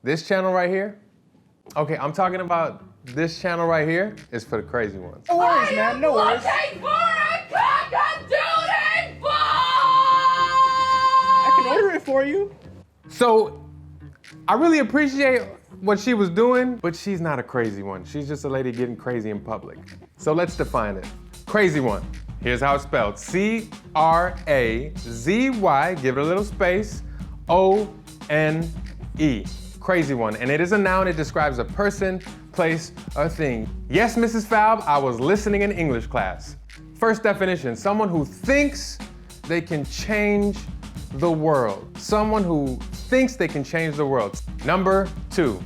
This channel right here, okay, I'm talking about this channel right here is for the crazy ones. No worries, man, no worries. Looking for a cock-a-doodle ball! I can order it for you. So, I really appreciate what she was doing, but she's not a crazy one. She's just a lady getting crazy in public. So let's define it. Crazy one. Here's how it's spelled. C-R-A-Z-Y, give it a little space, O-N-E. Crazy one. And it is a noun. It describes a person, place, or thing. Yes, Mrs. Falb, I was listening in English class. First definition, someone who thinks they can change the world. Someone who thinks they can change the world. Number 2,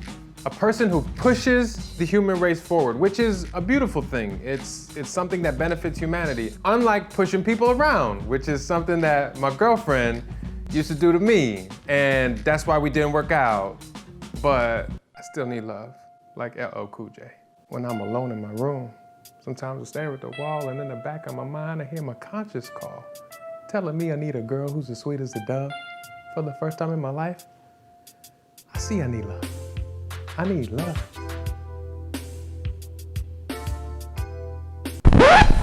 a person who pushes the human race forward, which is a beautiful thing. It's something that benefits humanity. Unlike pushing people around, which is something that my girlfriend used to do to me, and that's why we didn't work out. But I still need love, like LL Cool J. When I'm alone in my room, sometimes I stare at the wall, and in the back of my mind, I hear my conscience call, telling me I need a girl who's as sweet as a dove. For the first time in my life, I see I need love. I need love.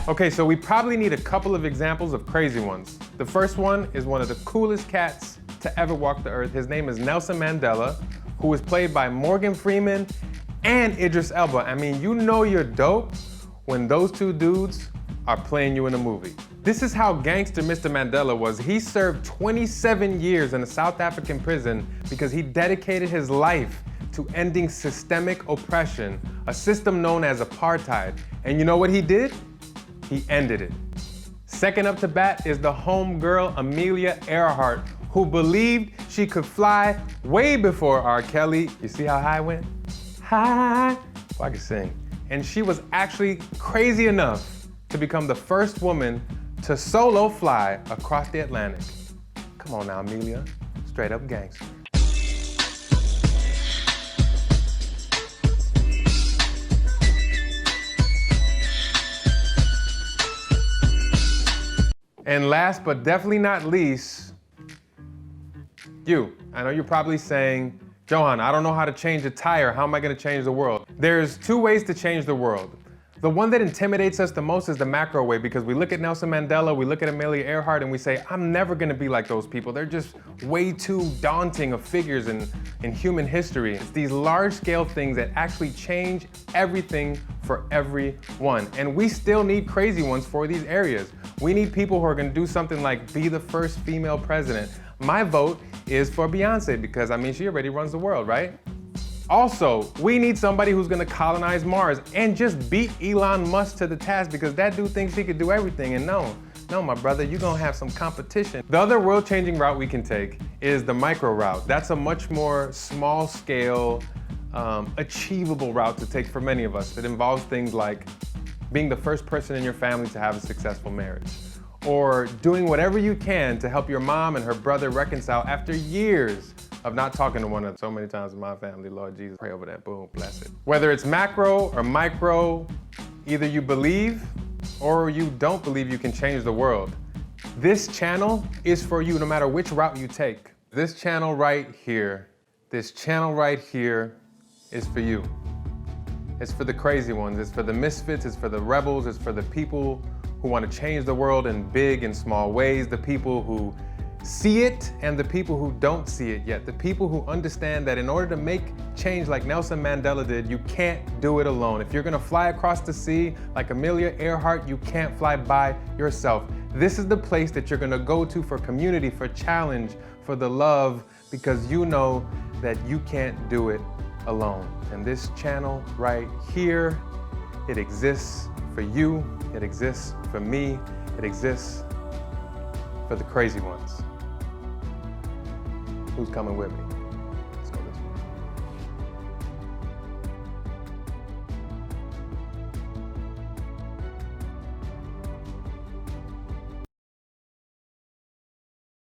Okay, so we probably need a couple of examples of crazy ones. The first one is one of the coolest cats to ever walk the earth. His name is Nelson Mandela, who was played by Morgan Freeman and Idris Elba. I mean, you know you're dope when those two dudes are playing you in a movie. This is how gangster Mr. Mandela was. He served 27 years in a South African prison because he dedicated his life to ending systemic oppression, a system known as apartheid. And you know what he did? He ended it. Second up to bat is the homegirl Amelia Earhart, who believed she could fly way before R. Kelly. You see how high I went? High. Well, I can sing. And she was actually crazy enough to become the first woman to solo fly across the Atlantic. Come on now, Amelia. Straight up gangster. And last but definitely not least, you. I know you're probably saying, Johan, I don't know how to change a tire. How am I gonna change the world? There's 2 ways to change the world. The one that intimidates us the most is the macro way, because we look at Nelson Mandela, we look at Amelia Earhart, and we say, I'm never gonna be like those people. They're just way too daunting of figures in human history. It's these large-scale things that actually change everything for everyone. And we still need crazy ones for these areas. We need people who are gonna do something like be the first female president. My vote is for Beyonce because, I mean, she already runs the world, right? Also, we need somebody who's gonna colonize Mars and just beat Elon Musk to the task because that dude thinks he could do everything. And no, my brother, you're gonna have some competition. The other world-changing route we can take is the micro route. That's a much more small-scale, achievable route to take for many of us. It involves things like being the first person in your family to have a successful marriage, or doing whatever you can to help your mom and her brother reconcile after years of not talking to one another. So many times in my family, Lord Jesus, pray over that, boom, bless it. Whether it's macro or micro, either you believe or you don't believe you can change the world. This channel is for you no matter which route you take. This channel right here is for you. It's for the crazy ones, it's for the misfits, it's for the rebels, it's for the people who want to change the world in big and small ways, the people who see it and the people who don't see it yet, the people who understand that in order to make change like Nelson Mandela did, you can't do it alone. If you're gonna fly across the sea like Amelia Earhart, you can't fly by yourself. This is the place that you're gonna go to for community, for challenge, for the love, because you know that you can't do it alone. And this channel right here, it exists for you, it exists for me, it exists for the crazy ones. Who's coming with me?